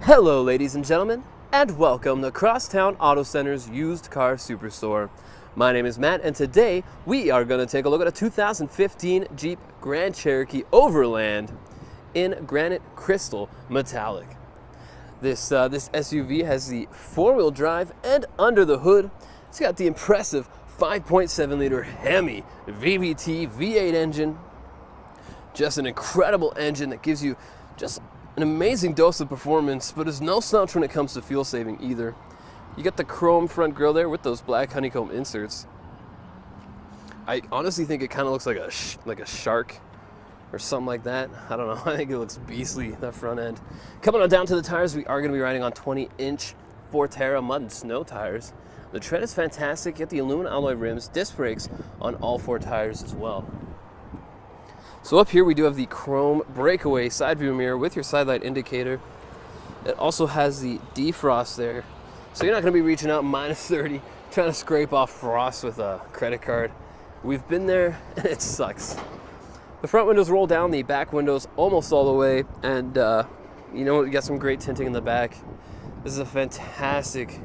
Hello ladies and gentlemen, and welcome to Crosstown Auto Center's used car superstore. My name is Matt, and today we are going to take a look at a 2015 Jeep Grand Cherokee Overland in Granite Crystal Metallic. This SUV has the four-wheel drive, and under the hood, it's got the impressive 5.7-liter Hemi VVT V8 engine. Just an incredible engine that gives you just an amazing dose of performance, but is no slouch when it comes to fuel saving either. You got the chrome front grille there with those black honeycomb inserts. I honestly think it kind of looks like a shark or something like that. I don't know. I think it looks beastly, that front end. Coming on down to the tires, we are going to be riding on 20-inch Forterra mud and snow tires. The tread is fantastic. You get the aluminum alloy rims, disc brakes on all four tires as well. So up here we do have the chrome breakaway side view mirror with your side light indicator. It also has the defrost there, so you're not going to be reaching out -30 trying to scrape off frost with a credit card. We've been there and it sucks. The front windows roll down, the back windows almost all the way, and you know what, you got some great tinting in the back. This is a fantastic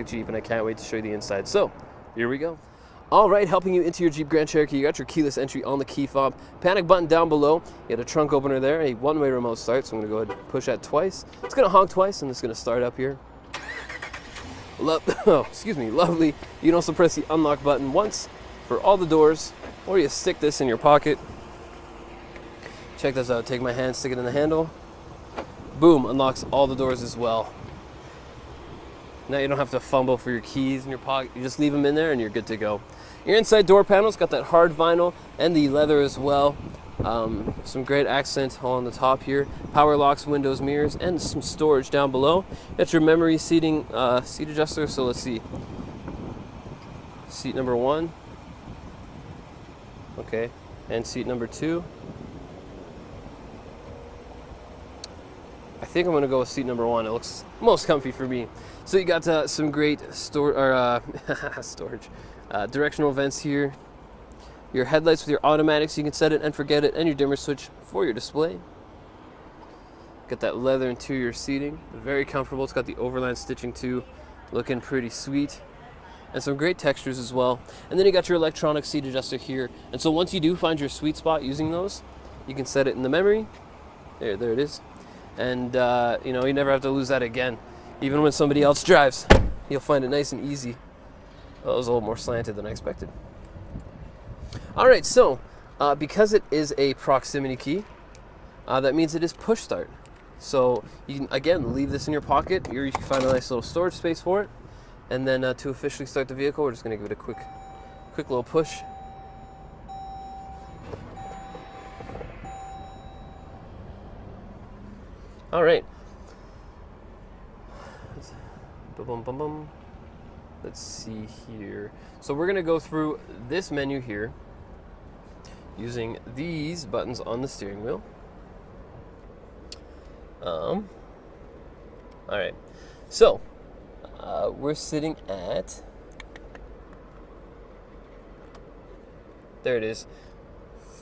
Jeep, and I can't wait to show you the inside. So here we go. All right, helping you into your Jeep Grand Cherokee, you got your keyless entry on the key fob, panic button down below, you got a trunk opener there, a one-way remote start, so I'm going to go ahead and push that twice. It's going to honk twice, and it's going to start up here. Lovely. You can also press the unlock button once for all the doors, or you stick this in your pocket. Check this out, take my hand, stick it in the handle. Boom, unlocks all the doors as well. Now you don't have to fumble for your keys in your pocket. You just leave them in there and you're good to go. Your inside door panel's got that hard vinyl and the leather as well. Some great accent all on the top here. Power locks, windows, mirrors, and some storage down below. Got your memory seating seat adjuster. So let's see. Seat number 1. Okay, and seat number 2. I think I'm going to go with seat number 1. It looks most comfy for me. So you got some great directional vents here. Your headlights with your automatics, you can set it and forget it, and your dimmer switch for your display. Got that leather interior seating, very comfortable. It's got the Overland stitching too, looking pretty sweet. And some great textures as well. And then you got your electronic seat adjuster here. And so once you do find your sweet spot using those, you can set it in the memory. There it is. And you know, you never have to lose that again. Even when somebody else drives, you'll find it nice and easy. Well, it was a little more slanted than I expected. All right, so because it is a proximity key, that means it is push start. So you can, again, leave this in your pocket. Here you can find a nice little storage space for it. And then to officially start the vehicle, we're just going to give it a quick little push. All right. Let's see here. So we're going to go through this menu here using these buttons on the steering wheel. All right. So we're sitting at, there it is,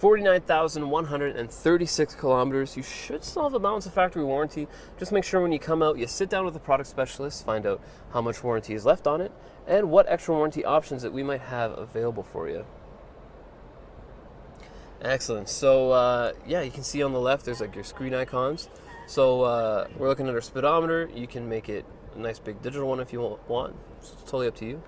49,136 kilometers. You should still have the balance of factory warranty. Just make sure when you come out, you sit down with a product specialist, find out how much warranty is left on it, and what extra warranty options that we might have available for you. Excellent. So yeah, you can see on the left, there's like your screen icons. So we're looking at our speedometer. You can make it a nice big digital one if you want. It's totally up to you.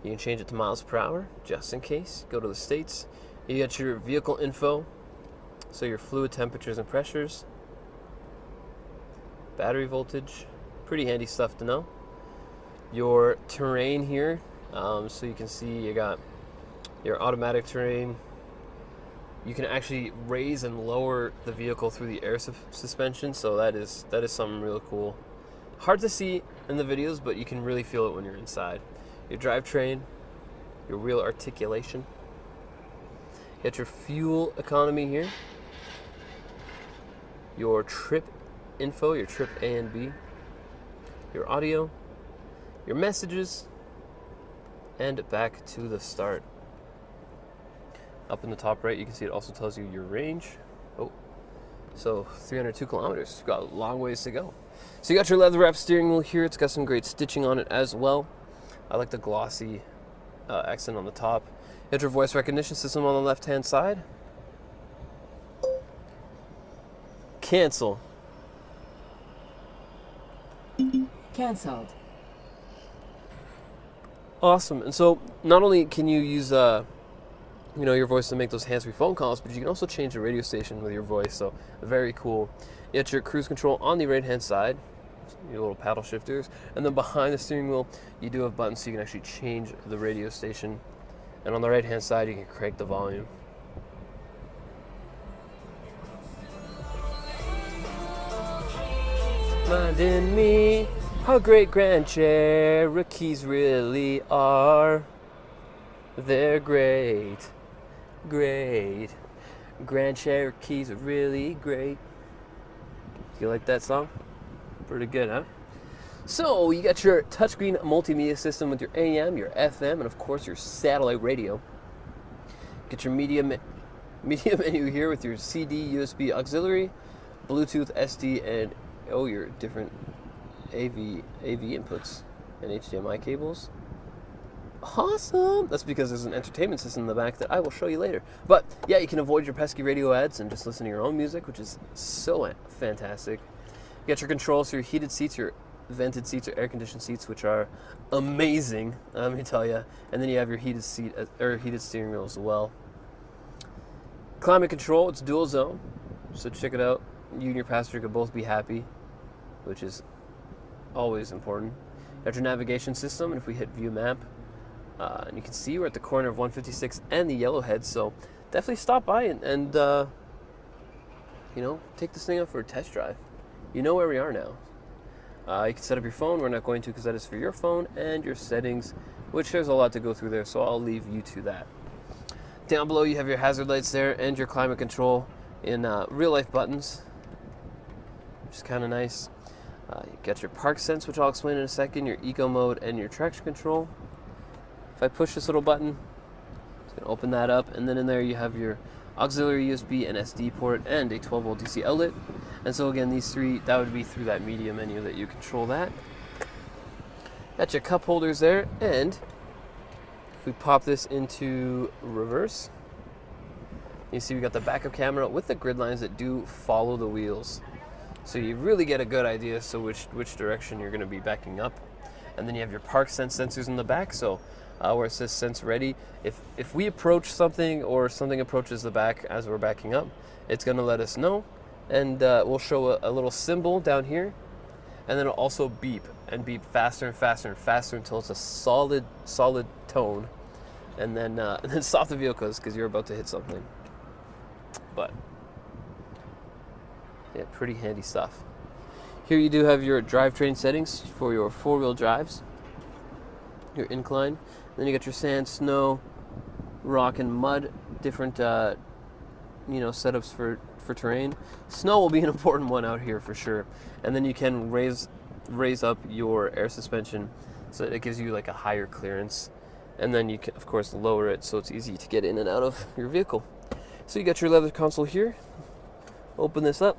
You can change it to miles per hour, just in case. Go to the States. You got your vehicle info, so your fluid temperatures and pressures, battery voltage, pretty handy stuff to know. Your terrain here, so you can see you got your automatic terrain. You can actually raise and lower the vehicle through the air suspension, so that is something really cool. Hard to see in the videos, but you can really feel it when you're inside. Your drivetrain, your wheel articulation. You got your fuel economy here, your trip info, your trip A and B, your audio, your messages, and back to the start. Up in the top right, you can see it also tells you your range. Oh, So 302 kilometers. You've got a long ways to go. So you got your leather wrap steering wheel here. It's got some great stitching on it as well. I like the glossy accent on the top. You got your voice recognition system on the left-hand side. Cancel. Cancelled. Awesome. And so not only can you use your voice to make those hands-free phone calls, but you can also change the radio station with your voice. So very cool. You got your cruise control on the right-hand side, your little paddle shifters, and then behind the steering wheel you do have buttons so you can actually change the radio station. And on the right-hand side you can crank the volume. Reminding me how great Grand Cherokees really are. They're great, great. Grand Cherokees are really great. You like that song? Pretty good, huh? So you got your touchscreen multimedia system with your AM, your FM, and of course your satellite radio. Get your media menu here with your CD, USB auxiliary, Bluetooth, SD, and your different AV inputs and HDMI cables. Awesome! That's because there's an entertainment system in the back that I will show you later. But yeah, you can avoid your pesky radio ads and just listen to your own music, which is so fantastic. You got your controls for your heated seats, your vented seats, or air-conditioned seats, which are amazing, let me tell you. And then you have your heated steering wheel as well. Climate control, it's dual zone, so check it out. You and your passenger could both be happy, which is always important. You have your navigation system, and if we hit view map, and you can see we're at the corner of 156 and the Yellowhead, so definitely stop by and take this thing out for a test drive. You know where we are now. You can set up your phone. We're not going to because that is for your phone, and your settings, which there's a lot to go through there, so I'll leave you to that. Down below you have your hazard lights there and your climate control in real life buttons, which is kind of nice. You got your park sense, which I'll explain in a second, your eco mode, and your traction control. If I push this little button, it's going to open that up, and then in there you have your auxiliary USB and SD port and a 12 volt DC outlet. And so again, these three, that would be through that media menu that you control that. Got your cup holders there, and if we pop this into reverse, you see we got the backup camera with the grid lines that do follow the wheels. So you really get a good idea as to which direction you're going to be backing up. And then you have your park sense sensors in the back, so where it says sense ready, if we approach something or something approaches the back as we're backing up, it's going to let us know, and we'll show a little symbol down here, and then it'll also beep and beep faster and faster and faster until it's a solid tone, and then stop the vehicle because you're about to hit something. But yeah, pretty handy stuff. Here you do have your drivetrain settings for your four-wheel drives, your incline. Then you got your sand, snow, rock, and mud, different setups for terrain. Snow will be an important one out here for sure. And then you can raise up your air suspension so that it gives you like a higher clearance. And then you can, of course, lower it so it's easy to get in and out of your vehicle. So you got your leather console here. Open this up.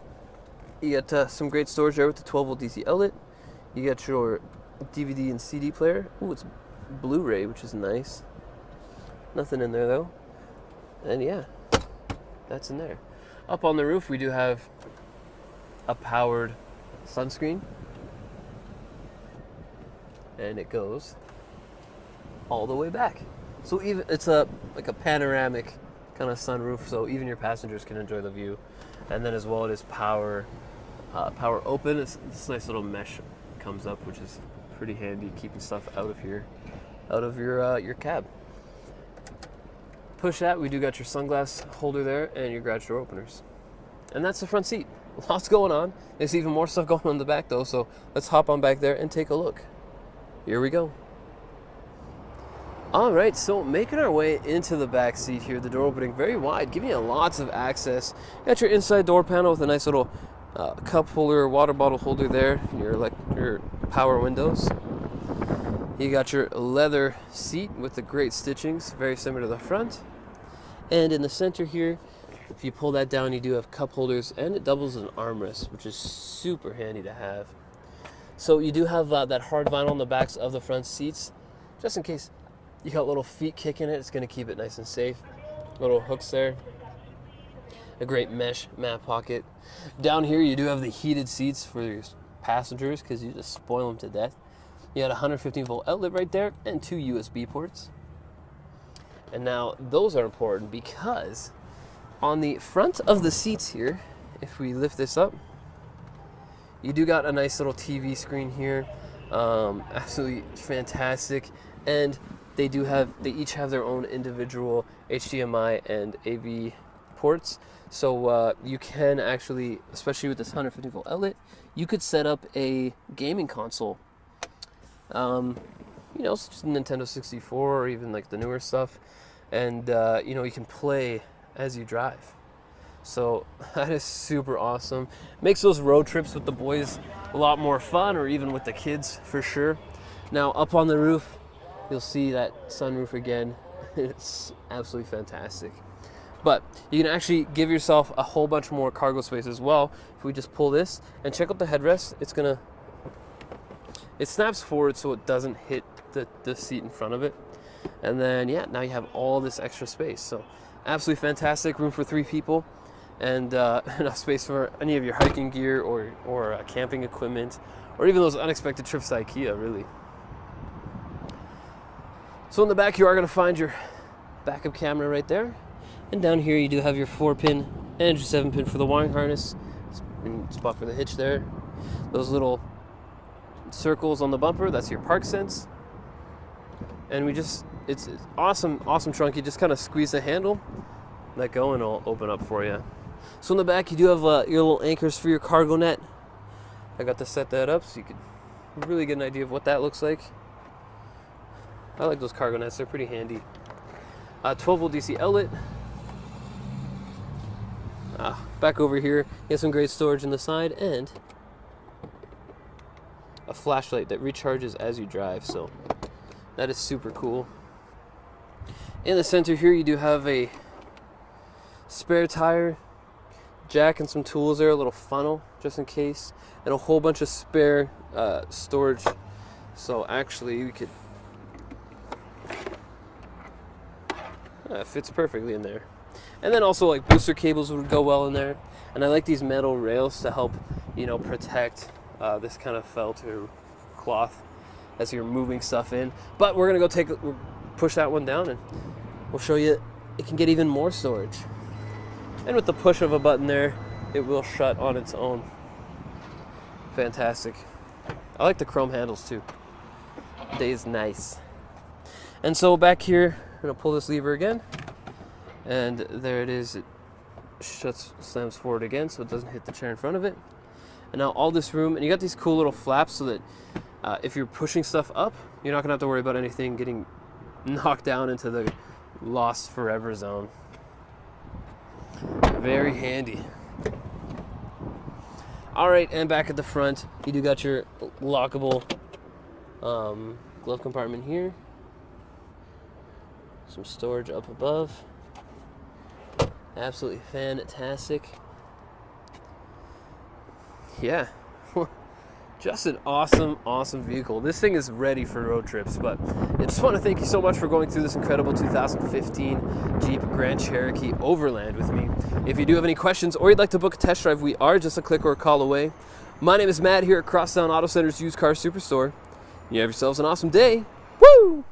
You got some great storage there with the 12 volt DC outlet. You got your DVD and CD player. Ooh, it's Blu-ray, which is nice. Nothing in there though. And yeah, that's in there. Up on the roof we do have a powered sunscreen, and it goes all the way back. So even it's like a panoramic kind of sunroof, so even your passengers can enjoy the view. And then as well, it is power open. It's this nice little mesh comes up, which is pretty handy, keeping stuff out of your cab. Push that, we do got your sunglass holder there and your garage door openers. And that's the front seat. Lots going on. There's even more stuff going on in the back though, so let's hop on back there and take a look. Here we go. All right, so making our way into the back seat here, the door opening very wide, giving you lots of access. You got your inside door panel with a nice little cup holder, water bottle holder there, your power windows. You got your leather seat with the great stitchings, very similar to the front. And in the center here, If you pull that down, you do have cup holders, and it doubles as an armrest, which is super handy to have. So you do have that hard vinyl on the backs of the front seats, just in case you got little feet kicking it. It's going to keep it nice and safe. Little hooks there. A great mesh mat pocket. Down here, you do have the heated seats for your passengers because you just spoil them to death. You had a 115-volt outlet right there and 2 USB ports. And now those are important because on the front of the seats here, if we lift this up, you do got a nice little TV screen here. Absolutely fantastic. And they each have their own individual HDMI and AV ports. So you can actually, especially with this 150-volt outlet, you could set up a gaming console. You know, just Nintendo 64 or even like the newer stuff. And, you know, you can play as you drive. So that is super awesome. Makes those road trips with the boys a lot more fun, or even with the kids for sure. Now up on the roof, you'll see that sunroof again. It's absolutely fantastic. But you can actually give yourself a whole bunch more cargo space as well. If we just pull this and check out the headrest, it snaps forward so it doesn't hit the seat in front of it. And then, yeah, now you have all this extra space. So absolutely fantastic, room for 3 people, and enough space for any of your hiking gear or camping equipment, or even those unexpected trips to IKEA, really. So in the back, you are going to find your backup camera right there. And down here, you do have your 4-pin and your 7-pin for the wiring harness, and spot for the hitch there. Those little circles on the bumper, that's your park sense. And it's awesome trunk. You just kind of squeeze the handle, let go, and it'll open up for you. So in the back, you do have your little anchors for your cargo net. I got to set that up so you could really get an idea of what that looks like. I like those cargo nets, they're pretty handy. 12-volt DC outlet. Back over here, you have some great storage in the side and a flashlight that recharges as you drive, so that is super cool. In the center here, you do have a spare tire, jack and some tools there, a little funnel just in case, and a whole bunch of spare storage. So actually, we could, it fits perfectly in there. And then also like booster cables would go well in there. And I like these metal rails to help, you know, protect this kind of felt or cloth as you're moving stuff in. But we're gonna go push that one down, and we'll show you it can get even more storage. And with the push of a button there, it will shut on its own. Fantastic. I like the chrome handles too. They is nice. And so back here, I'm gonna pull this lever again, and there it is. It slams forward again so it doesn't hit the chair in front of it. And now all this room, and you got these cool little flaps so that if you're pushing stuff up, you're not gonna have to worry about anything getting knocked down into the lost forever zone. Very handy. All right, and back at the front, you do got your lockable glove compartment here. Some storage up above. Absolutely fantastic. Yeah, just an awesome vehicle. This thing is ready for road trips, but I just want to thank you so much for going through this incredible 2015 Jeep Grand Cherokee Overland with me. If you do have any questions or you'd like to book a test drive, we are just a click or a call away. My name is Matt here at Crosstown Auto Center's Used Car Superstore. You have yourselves an awesome day. Woo!